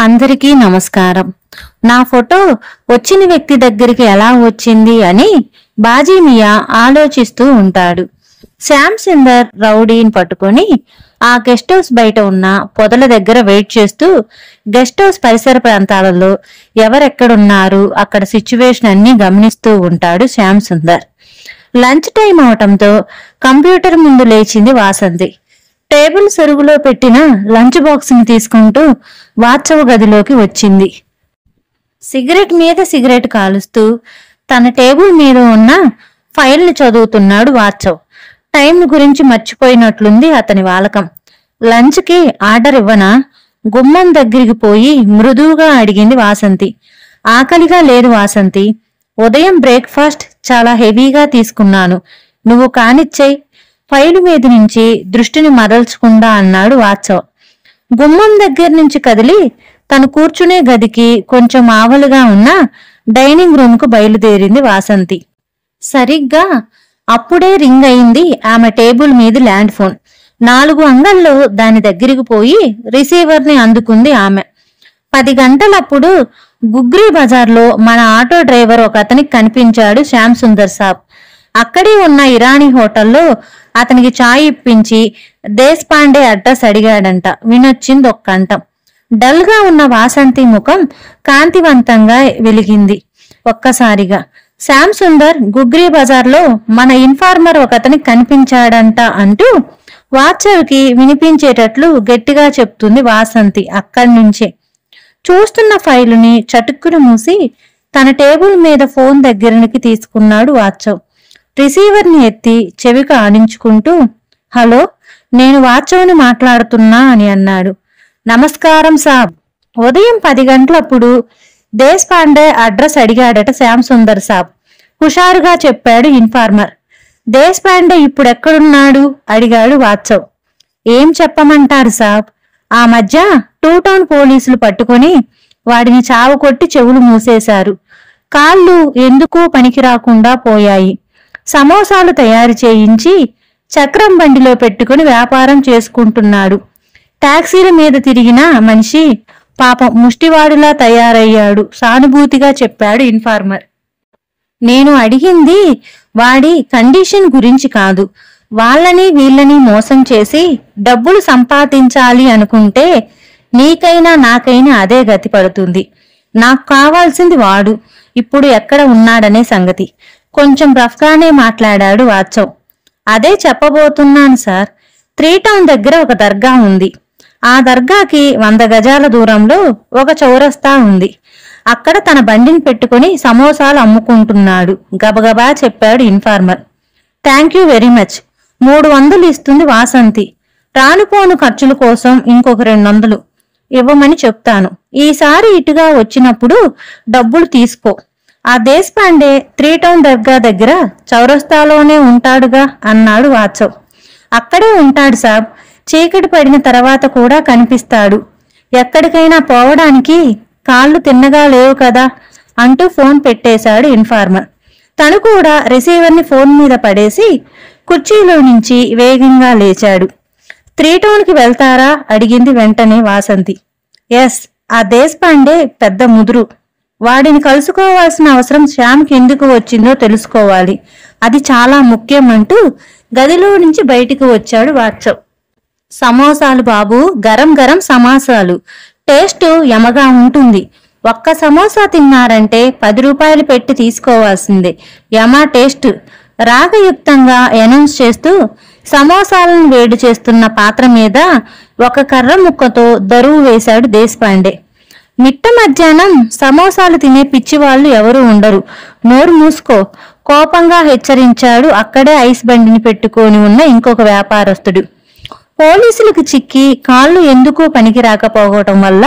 అందరికీ నమస్కారం. నా ఫోటో వచ్చిన వ్యక్తి దగ్గరికి ఎలా వచ్చింది అని బాజీమియా ఆలోచిస్తూ ఉంటాడు. శ్యామ్ సుందర్ రౌడీని పట్టుకొని ఆ గెస్ట్ హౌస్ బయట ఉన్న పొదల దగ్గర వెయిట్ చేస్తూ గెస్ట్ హౌస్ పరిసర ప్రాంతాలలో ఎవరెక్కడున్నారు అక్కడ సిచ్యువేషన్ అన్ని గమనిస్తూ ఉంటాడు శ్యామ్ సుందర్. లంచ్ టైం అవటంతో కంప్యూటర్ ముందు లేచింది వాసంతి. టేబుల్ సరుగులో పెట్టిన లంచ్ బాక్స్ ని తీసుకుంటూ వాత్సవ గదిలోకి వచ్చింది. సిగరెట్ మీద సిగరెట్ కాలుస్తూ తన టేబుల్ మీద ఉన్న ఫైల్ ని చదువుతున్నాడు వాత్సవ్. టైం గురించి మర్చిపోయినట్లుంది అతని వాలకం. లంచ్ కి ఆర్డర్ ఇవ్వనా? గుమ్మం దగ్గరికి పోయి మృదువుగా అడిగింది వాసంతి. ఆకలిగా లేదు వాసంతి. ఉదయం బ్రేక్ఫాస్ట్ చాలా హెవీగా తీసుకున్నాను. నువ్వు కానిచ్చేయ్. ఫైలు మీద నుంచి దృష్టిని మరల్చకుండా అన్నాడు వాత్సవ్. గుమ్మం దగ్గర నుంచి కదిలి తను కూర్చునే గదికి కొంచెం ఆవలుగా ఉన్న డైనింగ్ రూమ్ కు బయలుదేరింది వాసంతి. సరిగ్గా అప్పుడే రింగ్ అయింది ఆమె టేబుల్ మీద ల్యాండ్ ఫోన్. 4 అంగల్లో దాని దగ్గరికి పోయి రిసీవర్ ని అందుకుంది ఆమె. 10 గంటలప్పుడు గుగ్రీ బజార్లో మన ఆటో డ్రైవర్ ఒక అతనికి కనిపించాడు శ్యామ్ సుందర్ సాబ్. అక్కడే ఉన్న ఇరానీ హోటల్లో అతనికి చాయ్ ఇప్పించి దేశ్ పాండే అడ్రస్ అడిగాడంట. వినొచ్చింది ఒక్క కంఠం. డల్ గా ఉన్న వాసంతి ముఖం కాంతివంతంగా వెలిగింది ఒక్కసారిగా. శ్యామ్ సుందర్ గుగ్రీ బజార్లో మన ఇన్ఫార్మర్ ఒక అతనికి కనిపించాడంట అంటూ వాత్సవ్కి వినిపించేటట్లు గట్టిగా చెప్తుంది వాసంతి అక్కడి నుంచే. చూస్తున్న ఫైలుని చటుక్కున మూసి తన టేబుల్ మీద ఫోన్ దగ్గరికి తీసుకున్నాడు వాత్సవ్. రిసీవర్ ని ఎత్తి చెవికి ఆడించుకుంటూ హలో, నేను వాత్సవ్ని మాట్లాడుతున్నా అని అన్నాడు. నమస్కారం సాబ్. ఉదయం 10 గంటలప్పుడు దేశ్ పాండే అడ్రస్ అడిగాడట శ్యామ్ సుందర్ సాబ్. హుషారుగా చెప్పాడు ఇన్ఫార్మర్. దేశ్ పాండే ఇప్పుడెక్కడున్నాడు అడిగాడు వాత్సవ్. ఏం చెప్పమంటారు సాబ్? ఆ మధ్య 2 టౌన్ పోలీసులు పట్టుకొని వాడిని చావకొట్టి చెవులు మూసేశారు. కాళ్ళు ఎందుకూ పనికి రాకుండా పోయాయి. సమోసాలు తయారు చేయించి చక్రం బండిలో పెట్టుకుని వ్యాపారం చేసుకుంటున్నాడు. టాక్సీల మీద తిరిగిన మనిషి పాపం ముష్టివాడిలా తయారయ్యాడు సానుభూతిగా చెప్పాడు ఇన్ఫార్మర్. నేను అడిగింది వాడి కండిషన్ గురించి కాదు. వాళ్ళని వీళ్ళని మోసం చేసి డబ్బులు సంపాదించాలి అనుకుంటే నీకైనా నాకైనా అదే గతి పడుతుంది. నాకు కావాల్సింది వాడు ఇప్పుడు ఎక్కడ ఉన్నాడనే సంగతి. కొంచెం రఫ్గానే మాట్లాడాడు వాత్సవ్. అదే చెప్పబోతున్నాను సార్. 3 టౌన్ దగ్గర ఒక దర్గా ఉంది. ఆ దర్గాకి 100 గజాల దూరంలో ఒక చౌరస్తా ఉంది. అక్కడ తన బండిని పెట్టుకుని సమోసాలు అమ్ముకుంటున్నాడు గబగబా చెప్పాడు informer. Thank you very much. 300 ఇస్తుంది వాసంతి. రానుపోను ఖర్చుల కోసం ఇంకొక 200 ఇవ్వమని చెప్తాను. ఈసారి ఇటుగా వచ్చినప్పుడు డబ్బులు తీసుకో. ఆ దేశ్ పాండే 3 టౌన్ దర్గా దగ్గర చౌరస్తాలోనే ఉంటాడుగా అన్నాడు వాత్సవ్. అక్కడే ఉంటాడు సాబ్. చీకటి పడిన తర్వాత కూడా కనిపిస్తాడు. ఎక్కడికైనా పోవడానికి కాళ్ళు తిన్నగా లేవు కదా అంటూ ఫోన్ పెట్టేశాడు ఇన్ఫార్మర్. తను కూడా రిసీవర్ని ఫోన్ మీద పడేసి కుర్చీలో నుంచి వేగంగా లేచాడు. 3 టౌన్కి వెళ్తారా అడిగింది వెంటనే వాసంతి. ఎస్, ఆ దేశ్ పాండే పెద్ద ముదురు. వాడిని కలుసుకోవాల్సిన అవసరం శ్యామ్కి ఎందుకు వచ్చిందో తెలుసుకోవాలి. అది చాలా ముఖ్యం అంటూ గదిలో నుంచి బయటికి వచ్చాడు వాత్సవ్. సమోసాలు బాబు, గరం గరం సమోసాలు. టేస్ట్ యమగా ఉంటుంది. ఒక్క సమోసా తిన్నారంటే 10 రూపాయలు పెట్టి తీసుకోవాల్సిందే. యమా టేస్ట్ రాగయుక్తంగా అనౌన్స్ చేస్తూ సమోసాలను వేడి చేస్తున్న పాత్ర మీద ఒక కర్ర ముక్కతో దరువు వేశాడు దేశ్ పాండే. మిట్ట మధ్యాహ్నం సమోసాలు తినే పిచ్చివాళ్లు ఎవరూ ఉండరు. నోరు మూసుకో కోపంగా హెచ్చరించాడు అక్కడే ఐస్ బండిని పెట్టుకొని ఉన్న ఇంకొక వ్యాపారస్తుడు. పోలీసులకు చిక్కి కాళ్ళు ఎందుకో పనికి రాకపోవటం వల్ల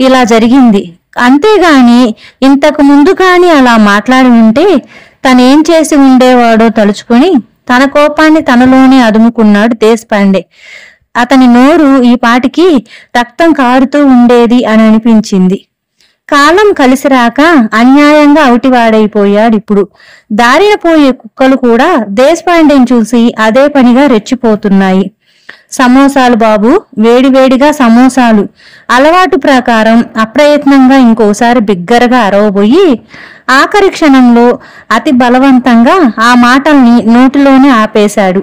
ఇలా జరిగింది. అంతేగాని ఇంతకు ముందు కాని అలా మాట్లాడి ఉంటే తనేం చేసి ఉండేవాడో తలుచుకుని తన కోపాన్ని తనలోనే అదుముకున్నాడు దేశ్ పాండే. అతని నోరు ఈ పాటికి రక్తం కారుతూ ఉండేది అని అనిపించింది. కాలం కలిసిరాక అన్యాయంగా అవుటివాడైపోయాడిప్పుడు. దారిన పోయే కుక్కలు కూడా దేశ్ పాండేని చూసి అదే పనిగా రెచ్చిపోతున్నాయి. సమోసాలు బాబు, వేడివేడిగా సమోసాలు. అలవాటు ప్రకారం అప్రయత్నంగా ఇంకోసారి బిగ్గరగా అరవబోయి ఆఖరి క్షణంలో అతి బలవంతంగా ఆ మాటల్ని నోటిలోనే ఆపేశాడు.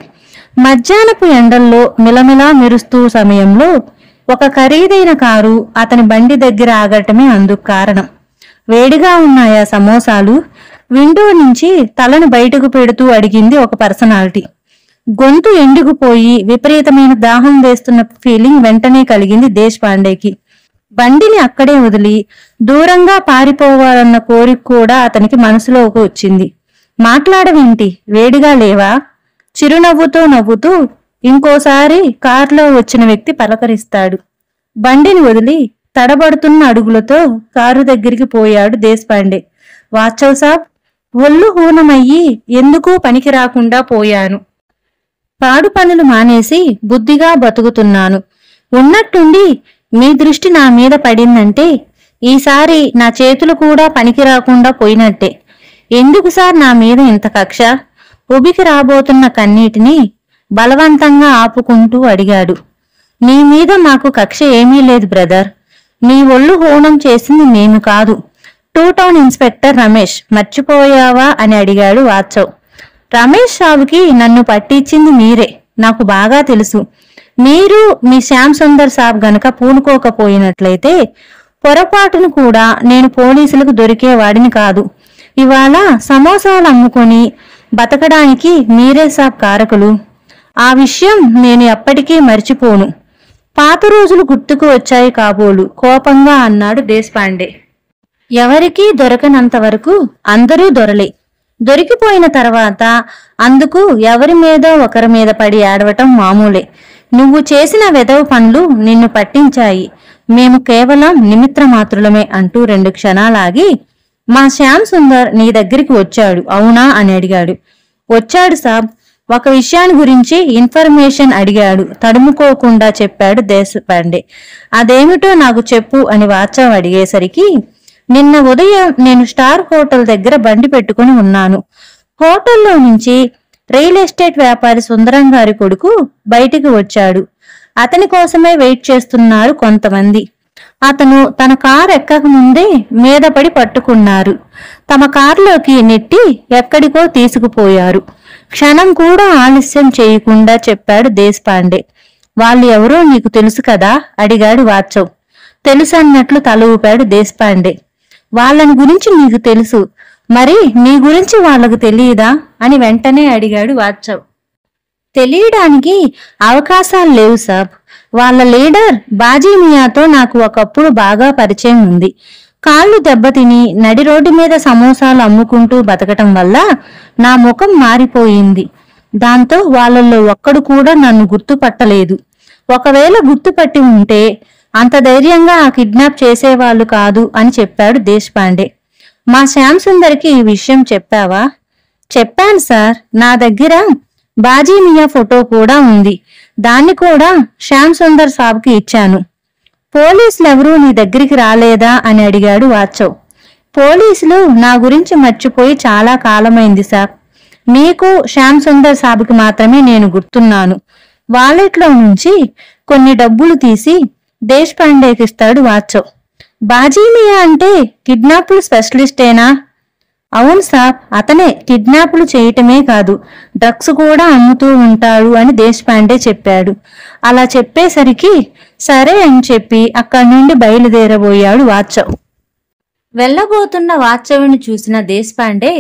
మధ్యాహ్నపు ఎండల్లో మిలమిలా మెరుస్తూ సమయంలో ఒక ఖరీదైన కారు అతని బండి దగ్గర ఆగటమే అందుకు కారణం. వేడిగా ఉన్నాయా సమోసాలు? విండో నుంచి తలను బయటకు పెడుతూ అడిగింది ఒక పర్సనాలిటీ. గొంతు ఎండుకుపోయి విపరీతమైన దాహం వేస్తున్న ఫీలింగ్ వెంటనే కలిగింది దేశపాండేకి. బండిని అక్కడే వదిలి దూరంగా పారిపోవాలన్న కోరిక కూడా అతనికి మనసులోకి వచ్చింది. మాట్లాడవేంటి, వేడిగా లేవా? చిరునవ్వుతో నవ్వుతూ ఇంకోసారి కారులో వచ్చిన వ్యక్తి పలకరిస్తాడు. బండిని వదిలి తడబడుతున్న అడుగులతో కారు దగ్గరికి పోయాడు దేశపాండే. వాచవ్ సాబ్, ఒళ్ళు హూనమయ్యి ఎందుకు పనికి రాకుండా పోయాను. పాడు పనులు మానేసి బుద్ధిగా బతుకుతున్నాను. ఉన్నట్టుండి మీ దృష్టి నా మీద పడిందంటే ఈసారి నా చేతులు కూడా పనికి రాకుండా పోయినట్టే. ఎందుకు సార్ నా మీద ఇంత కక్ష? ఉబికి రాబోతున్న కన్నీటిని బలవంతంగా ఆపుకుంటూ అడిగాడు. నీ మీద మాకు కక్ష ఏమీ లేదు బ్రదర్. నీ ఒళ్ళు హోనం చేసింది నేను కాదు, 2 టౌన్ ఇన్స్పెక్టర్ రమేష్. మర్చిపోయావా అని అడిగాడు వాచవ్. రమేష్ సాబుకి నన్ను పట్టించింది మీరే, నాకు బాగా తెలుసు. మీరు మీ శ్యామ్ సుందర్ సాబ్ గనక పూనుకోకపోయినట్లయితే పొరపాటును కూడా నేను పోలీసులకు దొరికేవాడిని కాదు. ఇవాళ సమోసాలు అమ్ముకొని బతకడానికి మీరే సాబ్ కారకులు. ఆ విషయం నేను ఎప్పటికీ మర్చిపోను. పాత రోజులు గుర్తుకు వచ్చాయి కాబోలు, కోపంగా అన్నాడు దేశపాండే. ఎవరికీ దొరకనంత వరకు అందరూ దొరలే. దొరికిపోయిన తర్వాత అందుకు ఎవరి మీద ఒకరి మీద పడి ఏడవటం మామూలే. నువ్వు చేసిన వెధవ పనులు నిన్ను పట్టించాయి. మేము కేవలం నిమిత్రమాత్రులమే అంటూ 2 క్షణాలాగి, మా శ్యామ్ సుందర్ నీ దగ్గరికి వచ్చాడు అవునా అని అడిగాడు. వచ్చాడు సాబ్. ఒక విషయాన్ని గురించి ఇన్ఫర్మేషన్ అడిగాడు. తడుముకోకుండా చెప్పాడు దేశపాండే. అదేమిటో నాకు చెప్పు అని వాచవ్ అడిగేసరికి, నిన్న ఉదయం నేను స్టార్ హోటల్ దగ్గర బండి పెట్టుకుని ఉన్నాను. హోటల్లో నుంచి రియల్ ఎస్టేట్ వ్యాపారి సుందరం గారి కొడుకు బయటికి వచ్చాడు. అతని కోసమే వెయిట్ చేస్తున్నారు కొంతమంది. అతను తన కారు ఎక్కక ముందే మీద పడి పట్టుకున్నారు. తమ కారులోకి నెట్టి ఎక్కడికో తీసుకుపోయారు. క్షణం కూడా ఆలస్యం చేయకుండా చెప్పాడు దేశపాండే. వాళ్ళు ఎవరో నీకు తెలుసు కదా అడిగాడు వాచవ్. తెలుసన్నట్లు తల ఊపాడు దేశపాండే. వాళ్ళని గురించి నీకు తెలుసు, మరి నీ గురించి వాళ్లకు తెలియదా అని వెంటనే అడిగాడు వాచవ్. తెలియడానికి అవకాశాలు లేవు సాబ్. వాళ్ళ లీడర్ బాజీ మియాతో నాకు ఒకప్పుడు బాగా పరిచయం ఉంది. కాళ్ళు దెబ్బతిని నడి రోడ్డు మీద సమోసాలు అమ్ముకుంటూ బతకటం వల్ల నా ముఖం మారిపోయింది. దాంతో వాళ్ళల్లో ఒక్కడు కూడా నన్ను గుర్తుపట్టలేదు. ఒకవేళ గుర్తుపట్టి ఉంటే అంత ధైర్యంగా ఆ కిడ్నాప్ చేసేవాళ్లు కాదు అని చెప్పాడు దేశపాండే. మా శ్యామ్ సుందర్కి ఈ విషయం చెప్పావా? చెప్పాను సార్. నా దగ్గర బాజీ మియా ఫోటో కూడా ఉంది. దాన్ని కూడా శ్యామ్ సుందర్ సాబ్కి ఇచ్చాను. పోలీసులెవరూ నీ దగ్గరికి రాలేదా అని అడిగాడు వాచవ్. పోలీసులు నా గురించి మర్చిపోయి చాలా కాలమైంది సార్. మీకు శ్యామ్ సుందర్ సాబ్కి మాత్రమే నేను గుర్తున్నాను. వాలెట్లో నుంచి కొన్ని డబ్బులు తీసి దేశపాండేకిస్తాడు వాచవ్. బాజీ మియా అంటే కిడ్నాపులు స్పెషలిస్టేనా? అవును సాబ్, అతనే. కిడ్నాపులు చేయటమే కాదు, డ్రగ్స్ కూడా అమ్ముతూ ఉంటాడు అని దేశపాండే చెప్పాడు. అలా చెప్పేసరికి సరే అని చెప్పి అక్కడి నుండి బయలుదేరబోయాడు వాచవ్. వెళ్ళబోతున్న వాచవ్ని చూసిన దేశపాండే,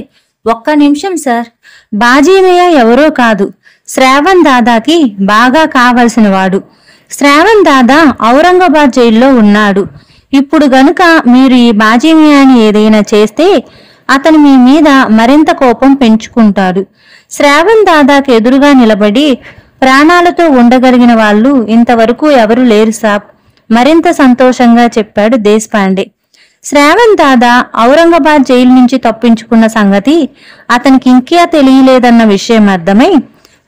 ఒక్క నిమిషం సార్, బాజీ మియా ఎవరో కాదు, శ్రావణ్ దాదాకి బాగా కావలసిన వాడు. శ్రావణ్ దాదా ఔరంగాబాద్ జైల్లో ఉన్నాడు. ఇప్పుడు గనుక మీరు ఈ బాజీ మియాని ఏదైనా చేస్తే అతను మీ మీద మరింత కోపం పెంచుకుంటాడు. శ్రావణ్ దాదాకి ఎదురుగా నిలబడి ప్రాణాలతో ఉండగలిగిన వాళ్ళు ఇంతవరకు ఎవరు లేరు సాబ్, మరింత సంతోషంగా చెప్పాడు దేశపాండే. శ్రావణ్ దాదా ఔరంగాబాద్ జైలు నుంచి తప్పించుకున్న సంగతి అతనికి ఇంకా తెలియలేదన్న విషయం అర్థమై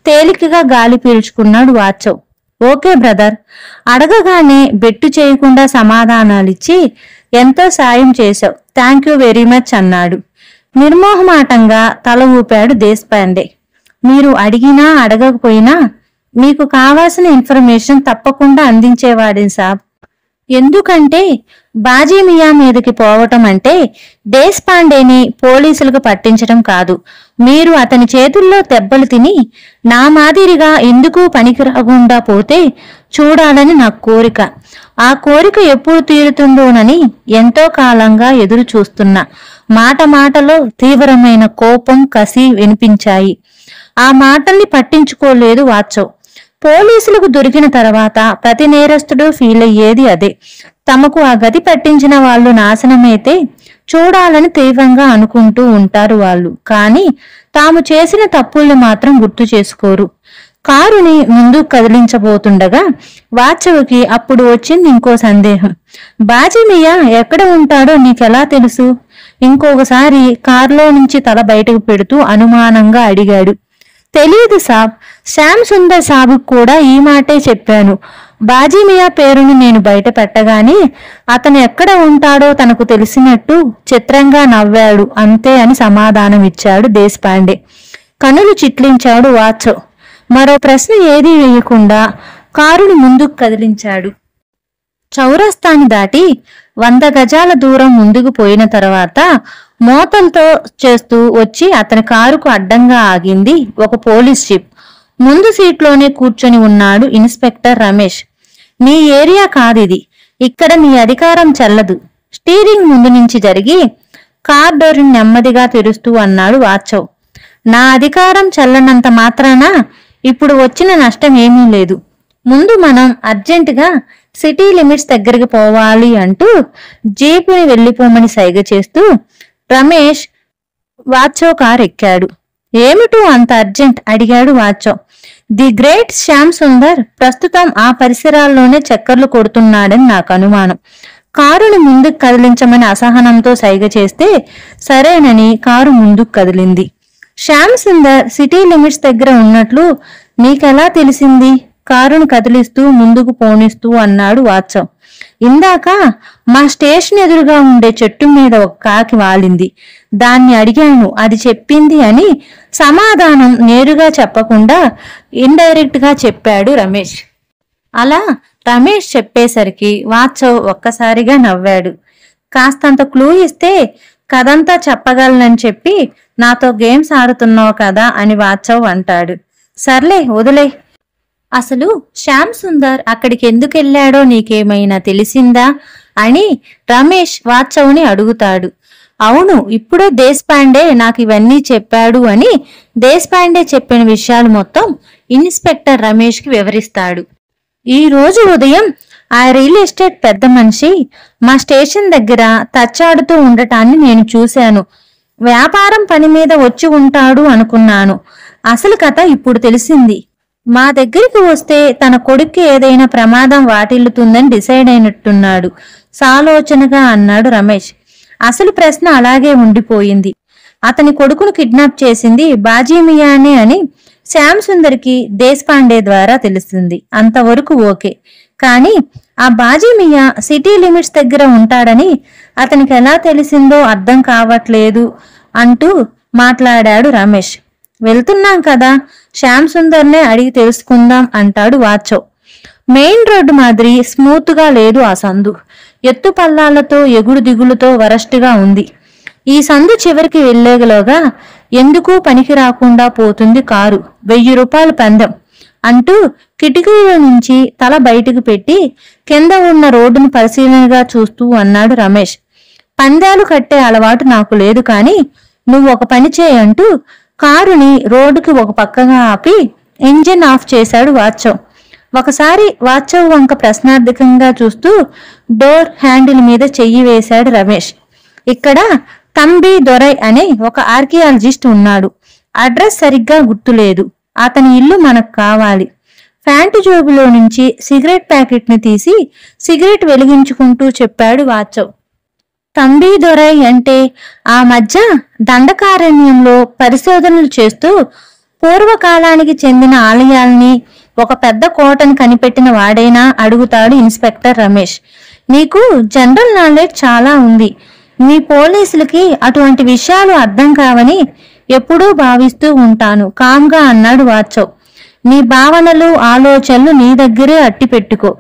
తేలికగా గాలి పీల్చుకున్నాడు వాచవ్. Okay brother. అడగగానే బెట్టు చేయకుండా సమాధానాలిచ్చి ఎంతో సాయం చేశావు, థ్యాంక్ యూ వెరీ మచ్ అన్నాడు. నిర్మోహమాటంగా తల ఊపాడు దేశపాండే. మీరు అడిగినా అడగకపోయినా మీకు కావాల్సిన ఇన్ఫర్మేషన్ తప్పకుండా అందించేవాడిని సాబ్. ఎందుకంటే బాజీ మియా మీదకి పోవటం అంటే దేశపాండేని పోలీసులకు పట్టించడం కాదు. మీరు అతని చేతుల్లో దెబ్బలు తిని నా మాదిరిగా ఎందుకు పనికిరాకుండా పోతే చూడాలని నా కోరిక. ఆ కోరిక ఎప్పుడు తీరుతుందోనని ఎంతో కాలంగా ఎదురు చూస్తున్నా. మాటలో తీవ్రమైన కోపం, కసి వినిపించాయి. ఆ మాటల్ని పట్టించుకోలేదు వాత్సవ్. పోలీసులకు దొరికిన తర్వాత ప్రతి నేరస్తుడు ఫీల్ అయ్యేది అదే. తమకు ఆ గది పట్టించిన వాళ్ళు నాశనమైతే చూడాలని తీవ్రంగా అనుకుంటూ ఉంటారు వాళ్ళు. కానీ తాము చేసిన తప్పుల్ని మాత్రం గుర్తు చేసుకోరు. కారుని ముందుకు కదిలించబోతుండగా వాత్సవ్కి అప్పుడు వచ్చింది ఇంకో సందేహం. బాజీ మియా ఎక్కడ ఉంటాడో నీకెలా తెలుసు? ఇంకొకసారి కారులో నుంచి తల బయటకు పెడుతూ అనుమానంగా అడిగాడు. తెలీదు సాబ్. శ్యామ్ సుందర్ సాబు కూడా ఈ మాటే చెప్పాను. బాజీ మియా పేరును నేను బయట పెట్టగానే అతను ఎక్కడ ఉంటాడో తనకు తెలిసినట్టు చిత్రంగా నవ్వాడు అంతే అని సమాధానం ఇచ్చాడు దేశపాండే. కనులు చిట్లించాడు వాత్సవ్. మరో ప్రశ్న ఏదీ వేయకుండా కారుని ముందుకు కదిలించాడు. చౌరస్తాని దాటి 100 గజాల దూరం ముందుకు పోయిన తర్వాత మోతలతో చేస్తూ వచ్చి అతని కారుకు అడ్డంగా ఆగింది ఒక పోలీస్ జీప్. ముందు సీట్లోనే కూర్చొని ఉన్నాడు ఇన్స్పెక్టర్ రమేష్. నీ ఏరియా కాదిది, ఇక్కడ నీ అధికారం చెల్లదు. స్టీరింగ్ ముందు నుంచి జరిగి కార్ డోర్ని నెమ్మదిగా తెరుస్తూ అన్నాడు వాత్సవ్. నా అధికారం చెల్లనంత మాత్రాన ఇప్పుడు వచ్చిన నష్టం ఏమీ లేదు. ముందు మనం అర్జెంటుగా సిటీ లిమిట్స్ దగ్గరికి పోవాలి అంటూ జీపుని వెళ్లిపోమని సైగ చేస్తూ రమేష్ వాత్సవ్ కార్ ఎక్కాడు. ఏమిటూ అంత అర్జెంట్ అడిగాడు వాత్సవ్. ది గ్రేట్ శ్యామ్ సుందర్ ప్రస్తుతం ఆ పరిసరాల్లోనే చక్కర్లు కొడుతున్నాడని నాకు అనుమానం. కారుని ముందుకు కదిలించమని అసహనంతో సైగ చేస్తే సరేనని కారు ముందుకు కదిలింది. శ్యామ్ సుందర్ సిటీ లిమిట్స్ దగ్గర ఉన్నట్లు నీకెలా తెలిసింది? కారును కదిలిస్తూ ముందుకు పోనిస్తూ అన్నాడు వాత్సవ్. ఇందాక మా స్టేషన్ ఎదురుగా ఉండే చెట్టు మీద ఒక కాకి వాలింది. దాన్ని అడిగాను, అది చెప్పింది అని సమాధానం నేరుగా చెప్పకుండా ఇండైరెక్ట్ గా చెప్పాడు రమేష్. అలా రమేష్ చెప్పేసరికి వాత్సవ్ ఒక్కసారిగా నవ్వాడు. కాస్తంత క్లూ ఇస్తే కథంతా చెప్పగలనని చెప్పి నాతో గేమ్స్ ఆడుతున్నావు కదా అని వాత్సవ్ అంటాడు. సర్లే వదిలే. అసలు శ్యామ్ సుందర్ అక్కడికి ఎందుకెళ్లాడో నీకేమైనా తెలిసిందా అని రమేష్ వాత్సవ్ని అడుగుతాడు. అవును, ఇప్పుడే దేశపాండే నాకు ఇవన్నీ చెప్పాడు అని దేశపాండే చెప్పిన విషయాలు మొత్తం ఇన్స్పెక్టర్ రమేష్ కి వివరిస్తాడు. ఈ రోజు ఉదయం ఆ రియల్ ఎస్టేట్ పెద్ద మనిషి మా స్టేషన్ దగ్గర తచ్చాడుతూ ఉండటాన్ని నేను చూశాను. వ్యాపారం పని మీద వచ్చి ఉంటాడు అనుకున్నాను. అసలు కథ ఇప్పుడు తెలిసింది. మా దగ్గరికి వస్తే తన కొడుక్కి ఏదైనా ప్రమాదం వాటిల్లుతుందని డిసైడ్ అయినట్టున్నాడు సాలోచనగా అన్నాడు రమేష్. అసలు ప్రశ్న అలాగే ఉండిపోయింది. అతని కొడుకును కిడ్నాప్ చేసింది బాజీ మియానే అని శ్యామ్ సుందర్కి దేశపాండే ద్వారా తెలిసింది. అంతవరకు ఓకే. కానీ ఆ బాజీ మియా సిటీ లిమిట్స్ దగ్గర ఉంటాడని అతనికి ఎలా తెలిసిందో అర్థం కావట్లేదు అంటూ మాట్లాడాడు రమేష్. వెళ్తున్నాం కదా, శ్యామ్ సుందర్నే అడిగి తెలుసుకుందాం అంటాడు వాత్సవ్. మెయిన్ రోడ్డు మాదిరి స్మూత్ గా లేదు ఆ సందు. ఎత్తు పల్లాలతో ఎగుడు దిగులుతో వరస్ట్గా ఉంది. ఈ సందు చివరికి వెళ్లేగలోగా ఎందుకు పనికి రాకుండా పోతుంది కారు. 1000 రూపాయల పందెం అంటూ కిటికీలో నుంచి తల బయటకు పెట్టి కింద ఉన్న రోడ్డును పరిశీలనగా చూస్తూ అన్నాడు రమేష్. పందాలు కట్టే అలవాటు నాకు లేదు, కానీ నువ్వు ఒక పని చేయంటూ కారుని రోడ్డుకి ఒక పక్కగా ఆపి ఇంజిన్ ఆఫ్ చేశాడు వాత్సవ్. ఒకసారి వాత్సవ్ వంక ప్రశ్నార్థకంగా చూస్తూ డోర్ హ్యాండిల్ మీద చెయ్యి వేశాడు రమేష్. ఇక్కడ తంబి దొరై అనే ఒక ఆర్కియాలజిస్ట్ ఉన్నాడు. అడ్రస్ సరిగ్గా గుర్తులేదు. అతని ఇల్లు మనకు కావాలి. ప్యాంటు జోబులో నుంచి సిగరెట్ ప్యాకెట్ ని తీసి సిగరెట్ వెలిగించుకుంటూ చెప్పాడు వాత్సవ్. తంబి దొరై అంటే ఆ మధ్య దండకారణ్యంలో పరిశోధనలు చేస్తూ పూర్వకాలానికి చెందిన ఆలయాల్ని, ఒక పెద్ద కోటను కనిపెట్టిన వాడైనా అడుగుతాడు ఇన్స్పెక్టర్ రమేష్. నీకు జనరల్ నాలెడ్జ్ చాలా ఉంది. మీ పోలీసులకి అటువంటి విషయాలు అర్థం కావని ఎప్పుడూ భావిస్తూ ఉంటాను కామ్గా అన్నాడు వాత్సవ్. నీ భావనలు ఆలోచనలు నీ దగ్గరే అట్టి పెట్టుకో.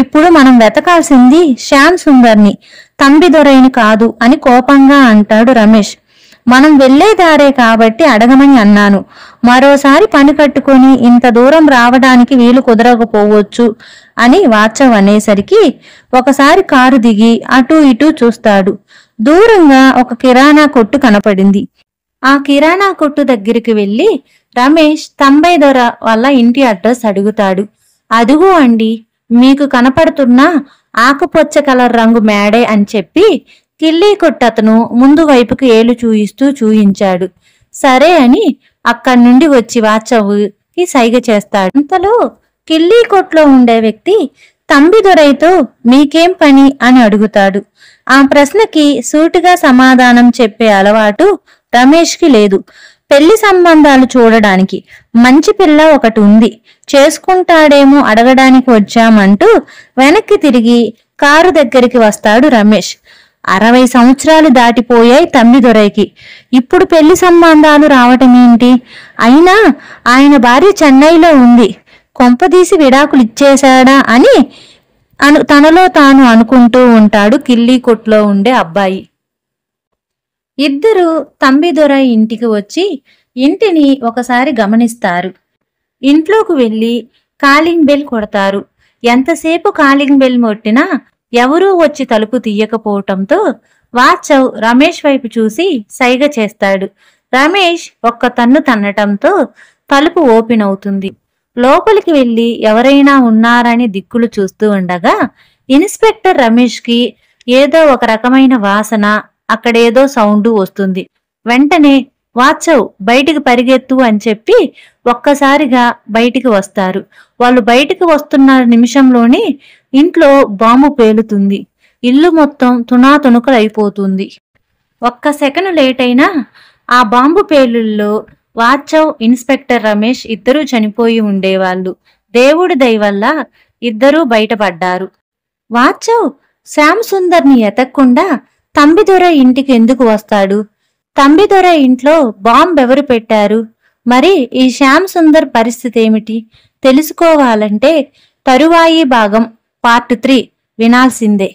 ఇప్పుడు మనం వెతకాల్సింది శ్యామ్ సుందర్ని, తంబిదొరైని కాదు అని కోపంగా అంటాడు రమేష్. మనం వెళ్లేదారే కాబట్టి అడగమని అన్నాను. మరోసారి పని కట్టుకుని ఇంత దూరం రావడానికి వీలు కుదరకపోవచ్చు అని వాత్సవ్ అనేసరికి ఒకసారి కారు దిగి అటూ ఇటూ చూస్తాడు. దూరంగా ఒక కిరాణా కొట్టు కనపడింది. ఆ కిరాణా కొట్టు దగ్గరికి వెళ్లి రమేష్ తంబైదొర వాళ్ళ ఇంటి అడ్రస్ అడుగుతాడు. అదుగో అండి, మీకు కనపడుతున్న ఆకుపచ్చ కలర్ రంగు మేడే అని చెప్పి కిల్లీ కొట్టతను ముందు వైపుకి ఏలు చూయించాడు. సరే అని అక్కడి నుండి వచ్చి వాత్సవ్కి సైగ చేస్తాడు. అంతలో కిల్లీ కొట్లో ఉండే వ్యక్తి తంబిదొరైతో మీకేం పని అని అడుగుతాడు. ఆ ప్రశ్నకి సూటిగా సమాధానం చెప్పే అలవాటు రమేష్కి లేదు. పెళ్లి సంబంధాలు చూడడానికి మంచి పిల్ల ఒకటి ఉంది, చేసుకుంటాడేమో అడగడానికి వచ్చామంటూ వెనక్కి తిరిగి కారు దగ్గరికి వస్తాడు రమేష్. 60 సంవత్సరాలు దాటిపోయాయి తంబిదొరైకి. ఇప్పుడు పెళ్లి సంబంధాలు రావటమేంటి? అయినా ఆయన భార్య చెన్నైలో ఉంది, కొంపదీసి విడాకులు ఇచ్చేశాడా అని తనలో తాను అనుకుంటూ ఉంటాడు కిల్లీ కొట్లో ఉండే అబ్బాయి. ఇద్దరు తంబిదొరై ఇంటికి వచ్చి ఇంటిని ఒకసారి గమనిస్తారు. ఇంట్లోకి వెళ్లి కాలింగ్ బెల్ కొడతారు. ఎంతసేపు కాలింగ్ బెల్ కొట్టినా ఎవరూ వచ్చి తలుపు తీయకపోవటంతో వాత్సవ్ రమేష్ వైపు చూసి సైగ చేస్తాడు. రమేష్ ఒక్క తన్ను తన్నటంతో తలుపు ఓపెన్ అవుతుంది. లోపలికి వెళ్లి ఎవరైనా ఉన్నారని దిక్కులు చూస్తూ ఉండగా ఇన్స్పెక్టర్ రమేష్కి ఏదో ఒక రకమైన వాసన, అక్కడేదో సౌండు వస్తుంది. వెంటనే వాత్సవ్ బయటికి పరిగెత్తు అని చెప్పి ఒక్కసారిగా బయటికి వస్తారు. వాళ్ళు బయటికి వస్తున్న నిమిషంలోనే ఇంట్లో బాంబు పేలుతుంది. ఇల్లు మొత్తం తునాతునుకలు అయిపోతుంది. ఒక్క సెకను లేట్ అయినా ఆ బాంబు పేలుల్లో వాత్సవ్, ఇన్స్పెక్టర్ రమేష్ ఇద్దరూ చనిపోయి ఉండేవాళ్ళు. దేవుడి దయ వల్ల ఇద్దరూ బయటపడ్డారు. వాత్సవ్ శ్యామ్ సుందర్ని ఎతక్కుండా తంబిదొర ఇంటికి ఎందుకు వస్తాడు? తంబిదొర ఇంట్లో బాంబు ఎవరు పెట్టారు? మరి ఈ శ్యామ్ సుందర్ పరిస్థితి ఏమిటి? తెలుసుకోవాలంటే తరువాయి భాగం పార్ట్ 3 వినాల్సిందే.